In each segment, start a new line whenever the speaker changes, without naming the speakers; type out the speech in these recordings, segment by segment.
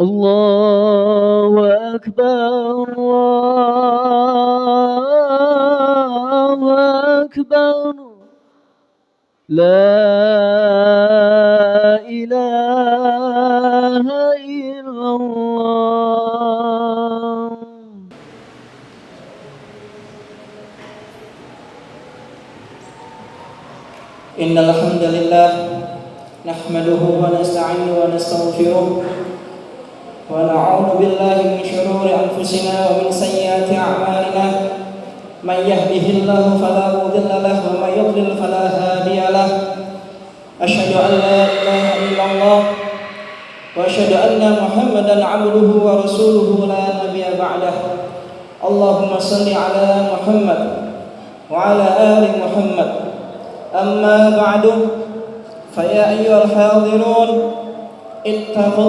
الله أكبر الله أكبر لا إله إلا الله.
إن الحمد لله نحمده ونستعينه ونستغفره ونعوذ بالله من شرور أنفسنا ومن سيئات أعمالنا من يهده الله فلا مضل له ومن يضلل فلا هادي له أشهد أن لا إله إلا الله وأشهد أن محمدا عبده ورسوله لا نبي بعده. اللهم صل على محمد وعلى آل محمد. أما بعد فيا أيها الحاضرون اتقوا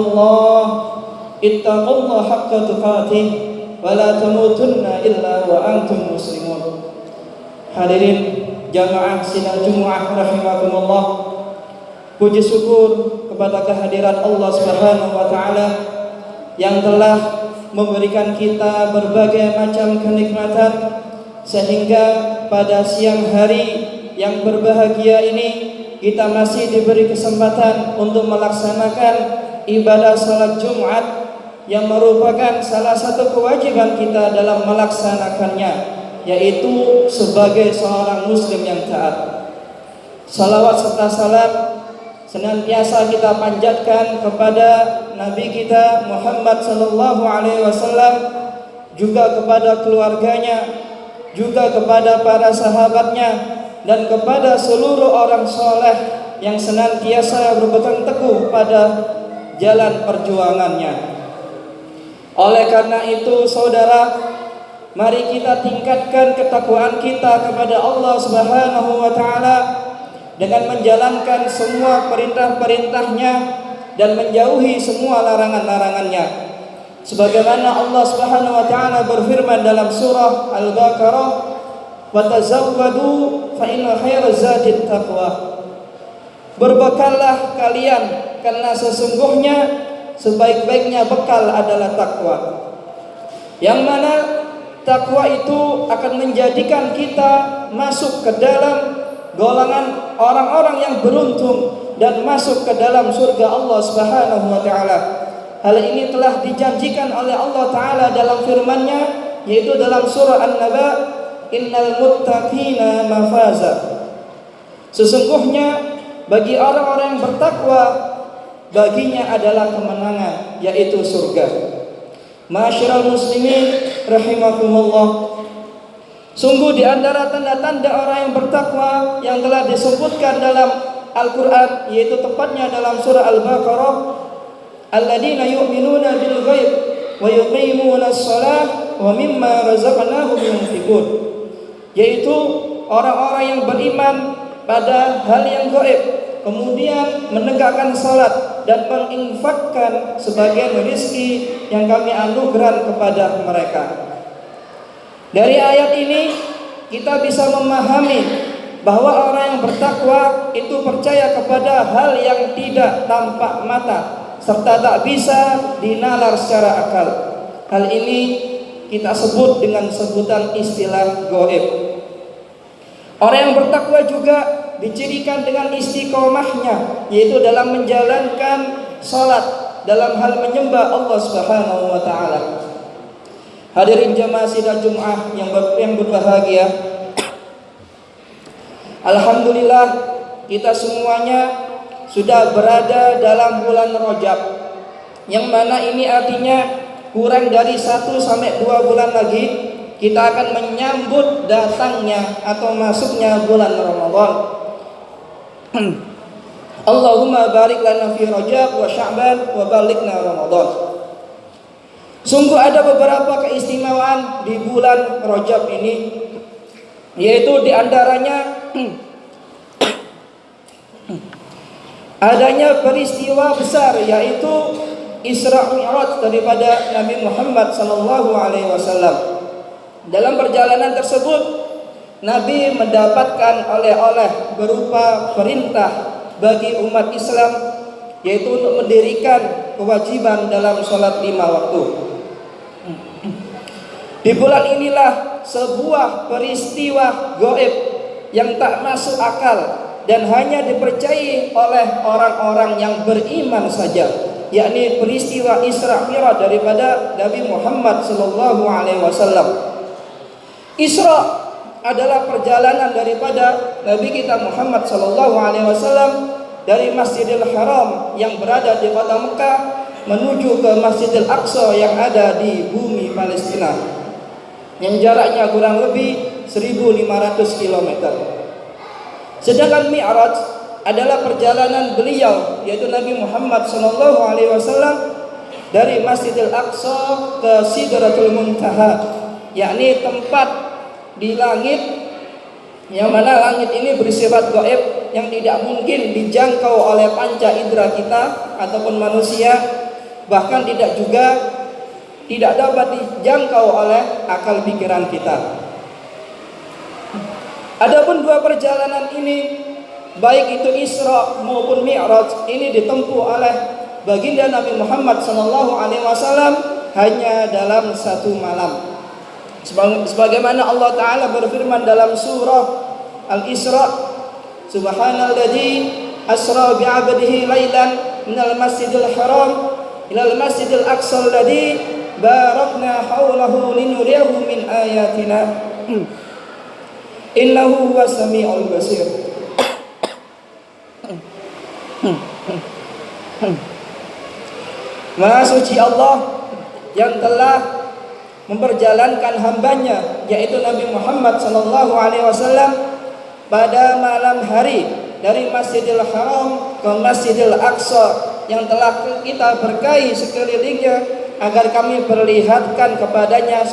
الله حق تقاته ولا تموتن إلا وأنتم مسلمون. Hadirin jamaah sidang Jumat rahimakumullah, puji syukur kepada kehadirat Allah Subhanahu wa taala yang telah memberikan kita berbagai macam kenikmatan sehingga pada siang hari yang berbahagia ini kita masih diberi kesempatan untuk melaksanakan ibadah salat Jumat yang merupakan salah satu kewajiban kita dalam melaksanakannya, yaitu sebagai seorang muslim yang taat. Salawat serta salam senantiasa kita panjatkan kepada Nabi kita Muhammad sallallahu alaihi wasallam, juga kepada keluarganya, juga kepada para sahabatnya, dan kepada seluruh orang soleh yang senantiasa berpegang teguh pada jalan perjuangannya. Oleh karena itu, saudara, mari kita tingkatkan ketakwaan kita kepada Allah Subhanahu wa taala dengan menjalankan semua perintah-perintahnya dan menjauhi semua larangan-larangannya. Sebagaimana Allah Subhanahu wa taala berfirman dalam surah Al-Baqarah, "Wa tazawwadu fa inna khairaz zadit taqwa." Berbekallah kalian karena sesungguhnya sebaik-baiknya bekal adalah takwa. Yang mana takwa itu akan menjadikan kita masuk ke dalam golongan orang-orang yang beruntung dan masuk ke dalam surga Allah Subhanahu wa taala. Hal ini telah dijanjikan oleh Allah taala dalam firman-Nya, yaitu dalam surah An-Naba, "Innal muttaqina mafaza." Sesungguhnya bagi orang-orang yang bertakwa, baginya adalah kemenangan, yaitu surga. Ma'asyiral muslimin rahimakumullah, sungguh di antara tanda-tanda orang yang bertakwa yang telah disebutkan dalam Al-Quran, yaitu tepatnya dalam surah Al-Baqarah, alladzina yu'minuna bil ghaib wa yuqimuna as-salah wa mimma razaqnahum yunfiqun, yaitu orang-orang yang beriman pada hal yang gaib, kemudian menegakkan salat dan menginfakkan sebagian rezeki yang kami anugerahkan kepada mereka. Dari ayat ini kita bisa memahami bahwa orang yang bertakwa itu percaya kepada hal yang tidak tampak mata serta tak bisa dinalar secara akal. Hal ini kita sebut dengan sebutan istilah gaib. Orang yang bertakwa juga dicirikan dengan istiqomahnya, yaitu dalam menjalankan salat, dalam hal menyembah Allah Subhanahu wa taala. Hadirin jamaah sidang Jumat yang berbahagia, alhamdulillah kita semuanya sudah berada dalam bulan Rajab, yang mana ini artinya kurang dari 1 sampai 2 bulan lagi kita akan menyambut datangnya atau masuknya bulan Ramadan. Allahumma barik lana fi Rajab wa Sya'ban wa balighna Ramadan. Sungguh ada beberapa keistimewaan di bulan Rajab ini, yaitu di antaranya adanya peristiwa besar, yaitu Isra Mi'raj daripada Nabi Muhammad sallallahu alaihi wasallam. Dalam perjalanan tersebut Nabi mendapatkan oleh-oleh berupa perintah bagi umat Islam, yaitu untuk mendirikan kewajiban dalam sholat 5 waktu. Di bulan inilah sebuah peristiwa gaib yang tak masuk akal dan hanya dipercayai oleh orang-orang yang beriman saja, yakni peristiwa Isra Mi'raj daripada Nabi Muhammad sallallahu alaihi wasallam. Isra adalah perjalanan daripada Nabi kita Muhammad sallallahu alaihi wasallam dari Masjidil Haram yang berada di kota Mekah menuju ke Masjidil Aqsa yang ada di bumi Palestina, yang jaraknya kurang lebih 1.500 km. Sedangkan Mi'raj adalah perjalanan beliau, yaitu Nabi Muhammad SAW, dari Masjidil Aqsa ke Sidratul Muntaha, yakni tempat di langit yang mana langit ini bersifat gaib yang tidak mungkin dijangkau oleh panca indera kita ataupun manusia, bahkan tidak dapat dijangkau oleh akal pikiran kita. Adapun dua perjalanan ini, baik itu Isra maupun Mi'raj, ini ditempuh oleh baginda Nabi Muhammad SAW hanya dalam satu malam. Sebagaimana Allah Ta'ala berfirman dalam surah Al-Isra, Subhanalladzi asra bi'abdihi lailan minal masjidil haram ilal masjidil aqsa alladzi barakna haulahu linuriyahu min ayatina innahu huwas samiul basir. Maha suci Allah yang telah memperjalankan hambanya, yaitu Nabi Muhammad SAW, pada malam hari dari Masjidil Haram ke Masjidil Aqsa yang telah kita berkahi sekelilingnya, agar kami perlihatkan kepadanya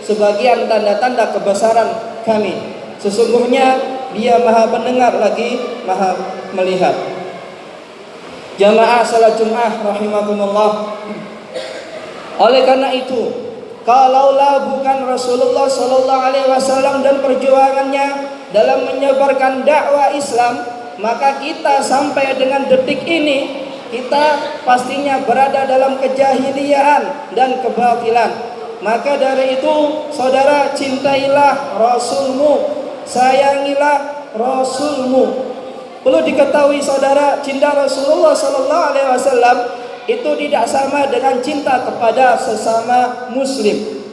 sebagian tanda-tanda kebesaran kami. Sesungguhnya Dia Maha Pendengar lagi Maha Melihat. Jamaah salat Jumat rahimakumullah. Oleh karena itu, kalaulah bukan Rasulullah sallallahu alaihi wasallam dan perjuangannya dalam menyebarkan dakwah Islam, maka kita sampai dengan detik ini kita pastinya berada dalam kejahiliaan dan kebatilan. Maka dari itu, saudara, cintailah Rasulmu, sayangilah Rasulmu. Perlu diketahui saudara, cinta Rasulullah sallallahu alaihi wasallam itu tidak sama dengan cinta kepada sesama muslim.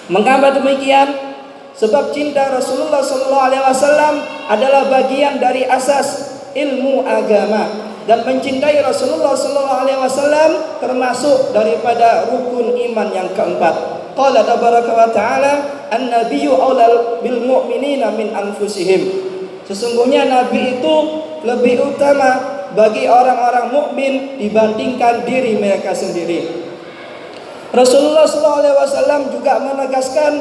Mengapa demikian? Sebab cinta Rasulullah sallallahu alaihi wasallam adalah bagian dari asas ilmu agama, dan mencintai Rasulullah sallallahu alaihi wasallam termasuk daripada rukun iman yang keempat. Qala tabaraka wa ta'ala, an-nabiyyu aulal bil mu'minina min anfusihim. Sesungguhnya Nabi itu lebih utama bagi orang-orang mukmin dibandingkan diri mereka sendiri. Rasulullah SAW juga menegaskan,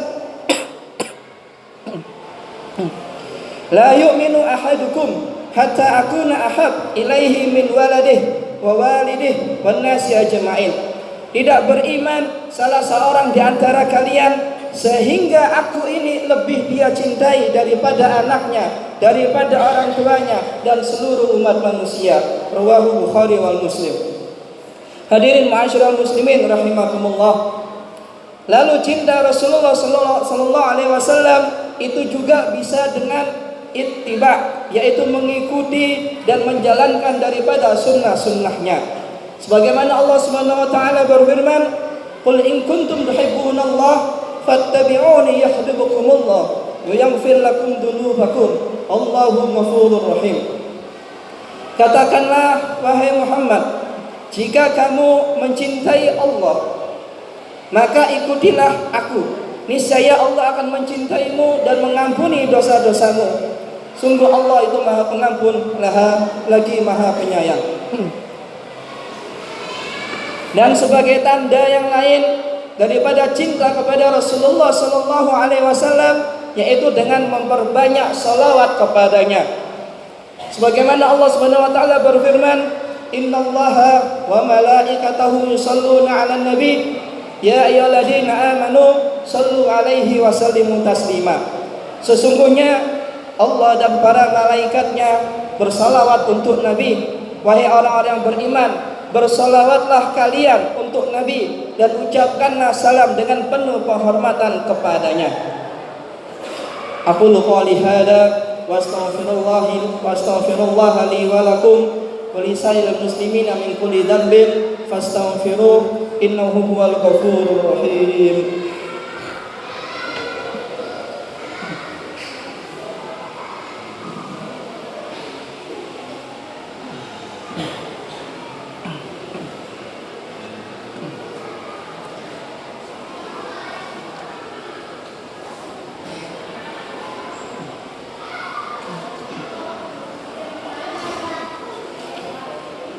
la yu'minu ahadukum hatta akuna ahab ilaihi min waladihi wa walidihi wan nasi ajma'in. Tidak beriman salah seorang di antara kalian sehingga aku ini lebih dia cintai daripada anaknya, daripada orang tuanya, dan seluruh umat manusia. Rawahu Bukhari wal Muslim. Hadirin ma'asyiral muslimin rahimakumullah. Lalu cinta Rasulullah sallallahu alaihi wasallam itu juga bisa dengan ittiba, yaitu mengikuti dan menjalankan daripada sunnah-sunnahnya. Sebagaimana Allah Subhanahu wa taala berfirman, "Qul in kuntum tuhibbunallaha fattabi'uni yuhibbukumullah wa yaghfir lakum dzunubakum Allahu ghafurur rahim." Katakanlah wahai Muhammad, jika kamu mencintai Allah, maka ikutilah aku. Niscaya Allah akan mencintaimu dan mengampuni dosa-dosamu. Sungguh Allah itu Maha Pengampun, lagi Maha Penyayang. Dan sebagai tanda yang lain daripada cinta kepada Rasulullah sallallahu alaihi wasallam, yaitu dengan memperbanyak salawat kepadanya. Sebagaimana Allah Subhanahu wa taala berfirman, "Innallaha wa malaikatahu yusholluna 'alan nabi, ya ayyuhalladzina amanu shallu 'alaihi wa sallimu taslima." Sesungguhnya Allah dan para malaikatnya bersalawat untuk Nabi. Wahai orang-orang yang beriman, bersolawatlah kalian untuk Nabi dan ucapkanlah salam dengan penuh penghormatan kepadanya. Aqulu qouli hadza wa astaghfirullah li wa lakum wa li sa'iril muslimina min kulli dhanbin fastaghfiruh innahu huwal ghafurur rahim.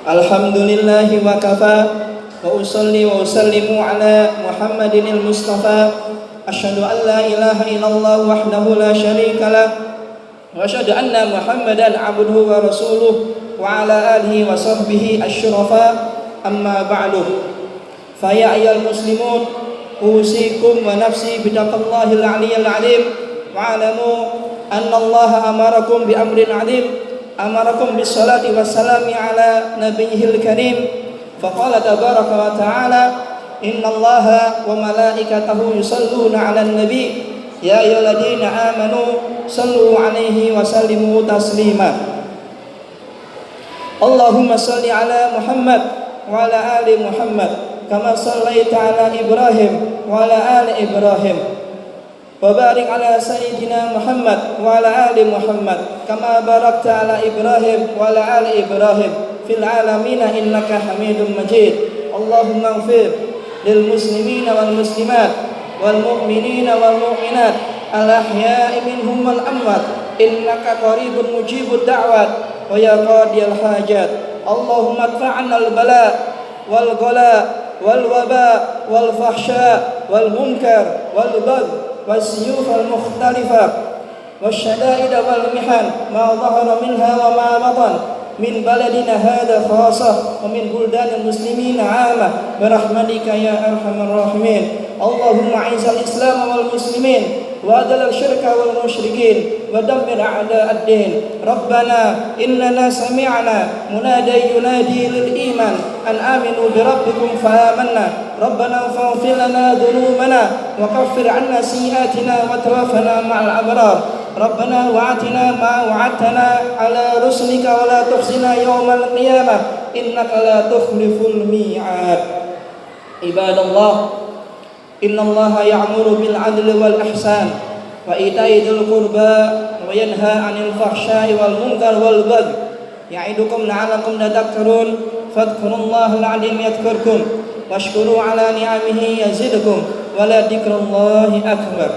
Alhamdulillahi wa kafa wa usalli wa usallimu ala Muhammadinil Mustafa. Asyhadu an la ilaha illallah wahdahu la syarika lah wa asyhadu anna Muhammadan abduhu wa rasuluh wa ala alihi wa sahbihi asyrafa. Amma ba'du. Fa ya ayyuhal muslimun usikum wa nafsi bitaqwallahil aliyyil alim wa alamu anna Allah amarakum bi amrin adim. Amarakum bis salati wassalami ala nabiyil karim. Faqala tabaraka wa ta'ala innallaha wa malaikatahu yusalluna 'alan nabi ya ayyuhalladzina amanu sallu 'alaihi wa sallimu taslima. Allahumma salli ala Muhammad wa ala ali Muhammad kama shallaita ala Ibrahim wa ala ali Ibrahim. Wa barik ala sayyidina Muhammad wa ala ali Muhammad kama barakta ala Ibrahim wa ala ali Ibrahim fil alamin innaka Hamidum Majid. Allahumma ighfir lil muslimina wal muslimat wal mu'minina wal mu'minat al ahya'i minhum wal amwat innaka qaribun mujibud da'wat wa ya qadiyal hajat. Allahumma adfa'na al bala wal ghala wal waba wal fahsya wal munkar wal bagh والسيوف المختلفة والشدائد والمحن ما ظهر منها وما بطن من بلدنا هذا خاصة ومن بلدان المسلمين عامة برحمتك يا أرحم الراحمين. اللهم أعز الإسلام والمسلمين وأذل الشرك والمشركين ودمر أعداء الدين. ربنا إننا سمعنا منادي ينادي للإيمان أن آمنوا بربكم فآمنا ربنا فاغفر لنا ذنوبنا وكفر عنا سيئاتنا وتوفنا مع الأبرار. ربنا وآتنا ما وعدتنا على رسلك ولا تخزنا يوم القيامة إنك لا تخلف الميعاد. عباد الله إن الله يأمر بالعدل والإحسان وإيتاء ذي القربى وينهى عن الفحشاء والمنكر والبغي يعظكم لعلكم تذكرون. فاذكروا الله العظيم يذكركم واشكروا على نعمه يزدكم ولذكر الله أكبر.